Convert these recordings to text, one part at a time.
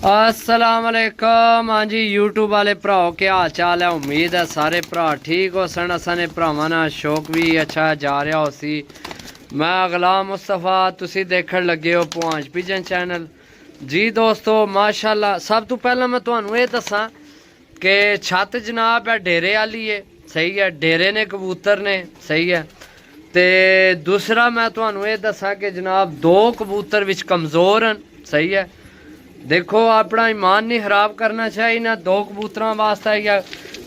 अस्सलाम वालेकुम। हाँ जी यूट्यूब वाले भराओ क्या हाल चाल है। उम्मीद है सारे भरा ठीक हो सन। असाने भरावां नाल शौक भी अच्छा जा रहा हो सी। मैं गुलाम मुस्तफा, तुसी देखण लगे हो पुआंच पिजन चैनल। जी दोस्तों माशाल्लाह, सब तो पहला मैं तुहानू ये दसां कि छत जनाब है डेरे वाली है, सही है। डेरे ने कबूतर ने, सही है। ते दूसरा मैं तुहानू ये दसां कि जनाब दो कबूतर विच कमज़ोर हैं, सही है। देखो अपना ईमान नहीं खराब करना चाहिए ना दो कबूतर वास्ते, या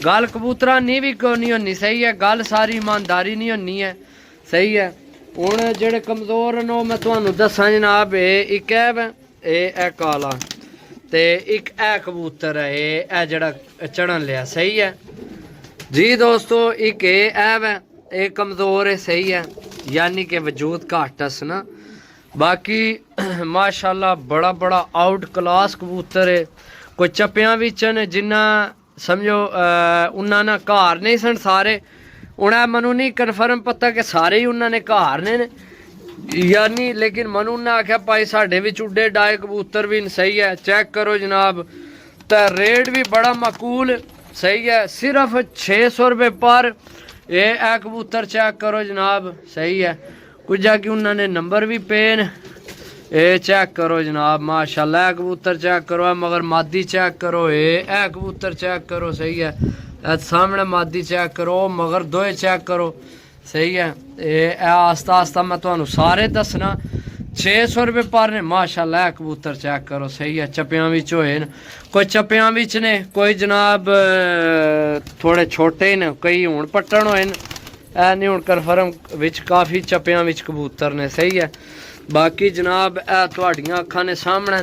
गल कबूतर नहीं भी क्यों नहीं होनी, सही है। गल सारी ईमानदारी नहीं होनी है, सही है। हूँ जेडे कमज़ोर न मैं तुहानू दसा जनाब, एक है काला ते एक है कबूतर है ये जड़ा चढ़न लिया, सही है जी दोस्तों। एक ये कमज़ोर है, सही है, यानी कि वजूद घट अस ना। बाकी माशाल्लाह बड़ा बड़ा आउट क्लास कबूतर है। कोई चप्पियां बिच न जिन्ना समझो उन्होंने घर नहीं सन सारे, उन्हें मनु नहीं कन्फर्म पता कि सारे ही उन्होंने घर ने यानी, लेकिन मनु ने आख्या भाई साढ़े भी उड्डे डाए कबूतर भी, सही है। चेक करो जनाब, तो रेट भी बड़ा माकूल, सही है। सिर्फ 600 रुपये पर ये कबूतर चेक करो जनाब, सही है। कुछ जाके उन्होंने नंबर भी पे न, ये चेक करो जनाब माशाल्लाह। कबूतर चेक करो, मगर मादी चेक करो, ये कबूतर चेक करो, सही है। सामने मादी चेक करो, मगर दोए चेक करो, सही है। ये आस्ता आस्ता मैं तुहानू सारे दसना। 600 रुपये पर ने माशाल्लाह। कबूतर चेक करो, सही है। चप्पियां बिच होए न, कोई चप्पियां बिच ने, कोई जनाब थोड़े छोटे न, कई हुण पट्टन होए न, नहीं हूँ कन्फर्म विच काफ़ी चप्पियां विच कबूतर ने, सही है। बाकी जनाब तुहाड़ियां अखां ने सामने,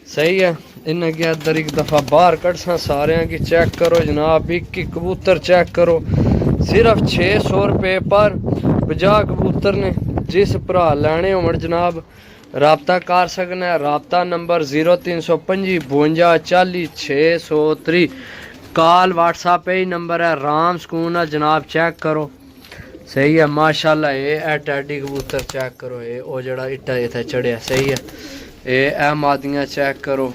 सही है। इन्हें क्या इधर एक दफ़ा बाहर कड़सा सारे की चेक करो जनाब। एक कबूतर चेक करो, सिर्फ 600 रुपये पर 50 कबूतर ने। जिस भरा लैने होवन जनाब राबता कर सकना। राबता नंबर 0325 52 40 603। कॉल व्हाट्सएप ही नंबर है। राम सुकून है जनाब, चेक करो, सही है माशाल्लाह। ये टैडी कबूतर चेक करो, ये ओ जड़ा इट्टा इत्थे चढ़िया, सही है। ये मादियाँ चेक करो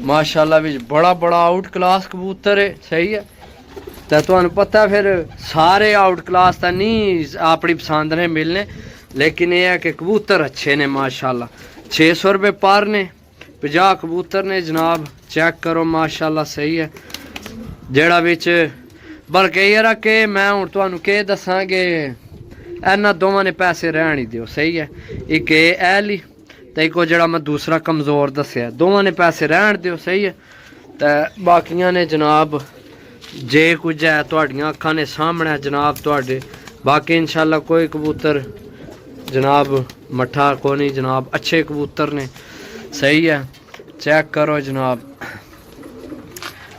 माशाल्लाह, भी बड़ा बड़ा आउट क्लास कबूतर है, सही है। तो तुहानू पता फिर सारे आउट क्लास तो नहीं अपनी पसंद ने मिलने, लेकिन यह है कि कबूतर अच्छे ने माशाल्लाह। 600 रुपये पर ने, 50 कबूतर ने जनाब, चेक करो माशाल्लाह, सही है। जेड़ा बिच बल्कि यार के मैं हूँ तुहानू के दसा कि इन्होंने दोवां ने पैसे रहन ही दिओ, सही है। एक ली तो एक जड़ा मैं दूसरा कमज़ोर दसिया, दोवां ने पैसे रहन दिओ, सही है। तो बाकियां ने जनाब जे कुछ है तुहाड़ियां अखां ने सामने जनाब तुहाडे। बाकी इंशाल्लाह कोई कबूतर जनाब मट्ठा को नहीं जनाब, अच्छे कबूतर ने, सही है। चेक करो जनाब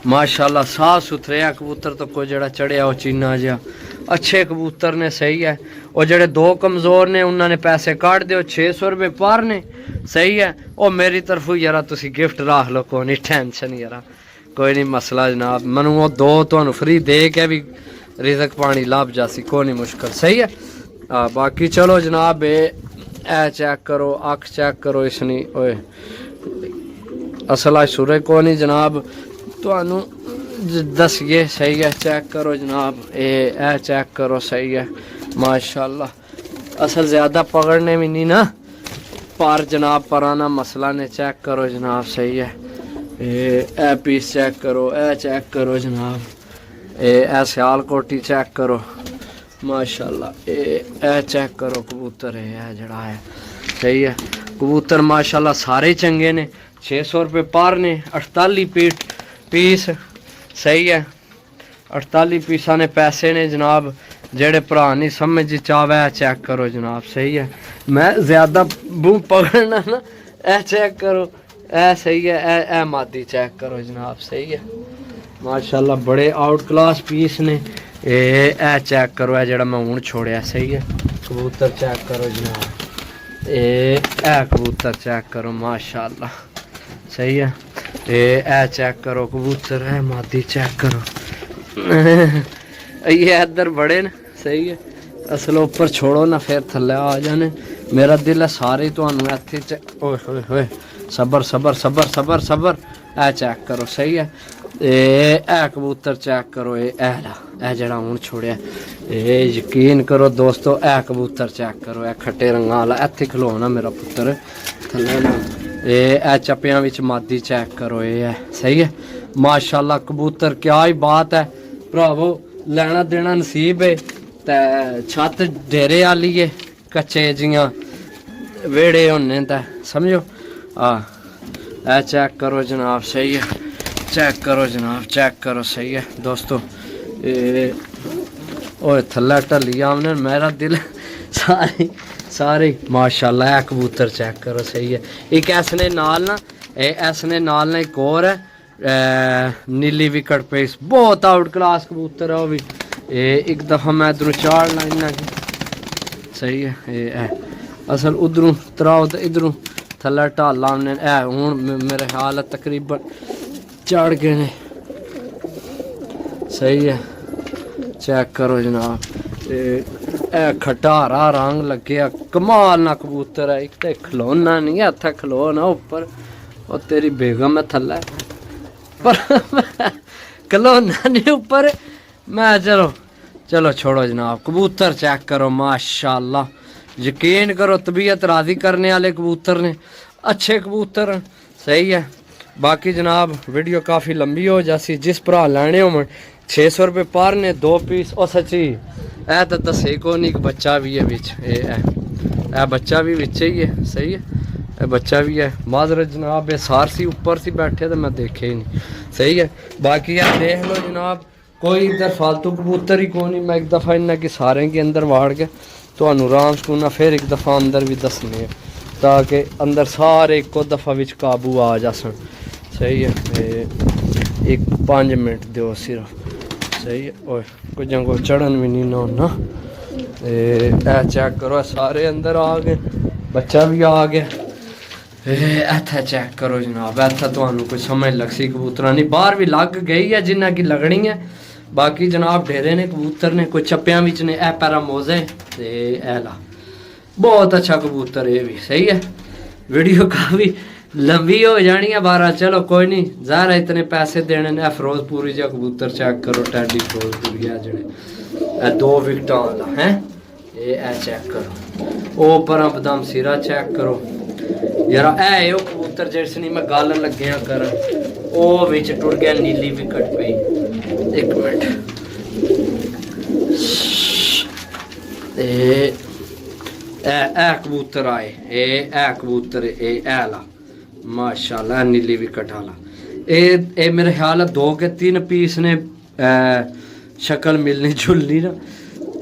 माशाल्लाह, साफ सुथरे है कबूतर। तो कोई जड़ा चढ़िया वो चीना जहा, अच्छे कबूतर ने, सही है। और जड़े दो कमज़ोर ने उन्होंने पैसे काट दो, 600 रुपये पर ने, सही है। और मेरी तरफों यार तुसी गिफ्ट रख लो, कोई नहीं टेंशन यार, कोई नहीं मसला जनाब। मनु वो दो तुहानू फ्री दे के भी रिजक पानी लाभ जासी, कोई नहीं मुश्किल, सही है। बाकी चलो जनाब ए चेक करो, अख चेक करो इसनी, ओए असल सुरे को नहीं जनाब तुहानू दसिए, सही है। चेक करो जनाब, ए चेक करो, सही है माशाल्लाह। असल ज़्यादा पकड़ने भी नहीं ना पर जनाब, पुराना मसला ने। चेक करो जनाब, सही है। ए पीस चेक करो, ए चेक करो जनाब, ए सियालकोटी चेक करो माशाल्लाह। ए चेक करो कबूतर है जड़ा है, सही है। कबूतर माशाल्लाह सारे चंगे ने। 600 रुपये पर ने, 48 पीस, सही है। 48 पीसा ने पैसे ने जनाब। जेड़े भरा नहीं समझ चावे चेक करो जनाब, सही है। मैं ज़्यादा बूम पकड़ना ना, ए चेक करो, ए सही है। ए मादी चेक करो जनाब, सही है माशाल्लाह। बड़े आउट क्लास पीस ने। ए चेक करो, ए जड़ा मैं हूँ छोड़िया, सही है। कबूतर चेक करो जनाब, ए कबूतर चेक करो माशाल्लाह, सही है। ए चेक करो कबूतर, है मादी चेक करो। ये इधर बड़े न, सही है। असल ऊपर छोड़ो ना फिर थल्ले आ जाने। मेरा दिल है सारे तुहानू इत्थे ओए होए होए सबर सबर सबर सबर सबर ए चेक करो सही है ए कबूतर चेक करो ए जड़ा हुण छोड़िया ए यकीन करो दोस्तों ए कबूतर चेक करो ए खट्टे रंगा वाला इत्थे खलोना मेरा पुत्तर थल्ले ना ए चप्पियां विच मादी चेक करो ए सही है माशाल्लाह कबूतर क्या ही बात है भरावो लेना देना नसीब है ते छत डेरे आली है कच्चे जियां वेड़े होने ते समझो ए चेक करो जनाब सही है चेक करो जनाब चेक करो सही है दोस्तों ओए थल्ला ढली आमने मेरा दिल सारे माशाल्लाह है कबूतर चेक करो सही है एक ऐसने नाल ना ऐसने नाल ना एक और है नीली विकेट पेस बहुत आउट क्लास कबूतर है वो भी एक दफ़ा मैं इधरों चाड़ ला इन्ना की सही है असल उधरों तराओ तो इधरों थल्ला ढाला हमने हूँ मेरे ख्याल तकरीबन चढ़ गए ने सही है चेक करो जनाब खट्टा हरा रंग लगे कमाल ना कबूतर है एक तो खिलौना नहीं है इतना खिलौना ऊपर और तेरी बेगम है थल्ला पर खिलौना नहीं ऊपर मैं चलो चलो छोड़ो जनाब कबूतर चेक करो माशाल्लाह यकीन करो तबीयत राजी करने वाले कबूतर ने अच्छे कबूतर सही है बाकी जनाब वीडियो काफ़ी लंबी हो जासी जिस भरा लैने हो 600 रुपये पर ने 2 पीस और सच्ची ए तो दसे को नहीं बच्चा भी है बिच ए बच्चा भी बिच ही है सही है ए बच्चा भी है माजरत जनाब ये सार सी ऊपर सी बैठे तो मैं देखे ही नहीं सही है बाकी यार देख लो जनाब कोई इधर फालतू कबूतर ही को नहीं मैं एक दफ़ा इन्ना कि सारे के अंदर वाड़ के तो आराम सकूना फिर एक दफ़ा अंदर भी दसने ताकि अंदर सारे एको दफ़ा विच काबू आ जासन सही है एक 5 मिनट दो सिर्फ सही है ओए कुछ को चढ़न भी नहीं ना होना चेक करो सारे अंदर आ गए बच्चा भी आ गया इत्थे चेक करो जनाब इत्थे तुहानू कोई समझ लगसी कबूतर नहीं बाहर भी लग गई है जिन्ना की लगनी है बाकी जनाब ढेरे ने कबूतर ने कोई चप्पियां विच ने ए पैरा मोजे ते एला बहुत अच्छा कबूतर ये भी सही है वीडियो काफ़ी लंबी हो जानी है 12 चलो कोई नहीं ज़ाहिर है इतने पैसे देने ने फिरोजपुरी जा कबूतर चेक करो टैडी फिरोजपुरी है जड़े 2 विकेट वाला है ये चेक करो ओ पर बदाम सिरा चेक करो यार ए ओ कबूतर जिसनी मैं गल लग्या कर ओ विच टुट गया नीली विकेट पे एक मिनट कबूतर आए ए कबूतर ला माशाल्लाह नीली विकेट वाला ए मेरे ख्याल 2 के 3 पीस ने शक्ल मिलनी जुलनी ना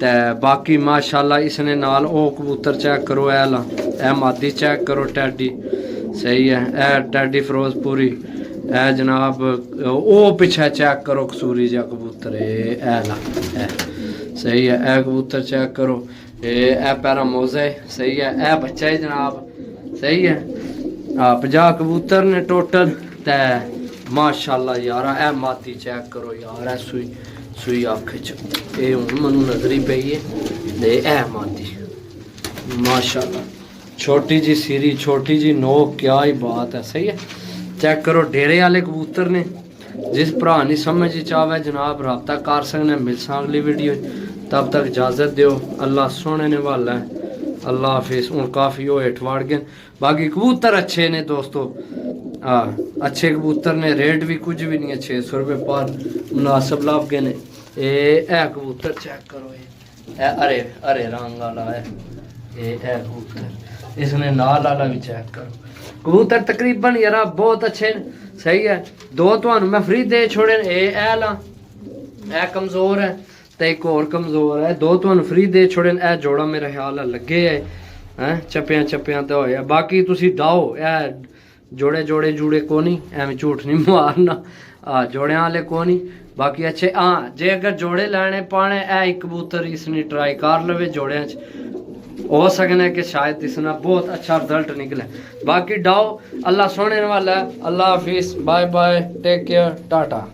ते बाकी माशाल्लाह इसने नाल ओ कबूतर चेक करो ला ए मादी चेक करो टैडी सही है ए टैडी फिरोजपुरी ए जनाब ओ पिछे चेक करो कसूरी जा कबूतर ला सही है ए कबूतर चेक करो ए पैरा मोजे सही है ए बच्चा है जनाब सही है 50 कबूतर ने टोटल ते माशाल्लाह यार ए मादी चेक करो यार ए सुई अख च ए हुण मनु नजरी पई है ते ए मादी माशाल्लाह छोटी जी सिरी छोटी जी नोक क्या ही बात है सही है चेक करो डेरे वाले कबूतर ने जिस भरा नहीं समझ चावे जनाब रब्ता कर सकने मिल अगली वीडियो तब तक इजाज़त दो अल्लाह सोने ने वाला है अल्लाह हाफिज़ हूँ काफ़ी हो हेठ वाड़ गए बाकी कबूतर अच्छे ने दोस्तों अच्छे कबूतर ने रेट भी कुछ भी नहीं है 600 रुपये पर मुनासिब लाभ गए ने ए कबूतर चेक करो ये अरे अरे रंग वाला है ये कबूतर इसने नाल वाला भी चेक करो कबूतर तकरीबन यार बहुत अच्छे सही है 2 तो मैं फ्री दे छोड़े ए कमज़ोर है तो एक और कमज़ोर है 2 तो फ्री दे छोड़े ए जोड़ा मेरा ख्याल है लगे है चप्पियां तो होया बाकी तुसी डाओ ए जोड़े जोड़े जुड़े को नहीं एवं झूठ नहीं मारना जोड़े वाले को नहीं बाकी अच्छे जे अगर जोड़े लैने पाने ए कबूतर इसने ट्राई कर लवे जोड़े हो सकने कि शायद इसना बहुत अच्छा रिजल्ट निकले बाकी डाओ अल्लाह सोने वाला है अल्लाह हाफिज़ bye bye take care Tata.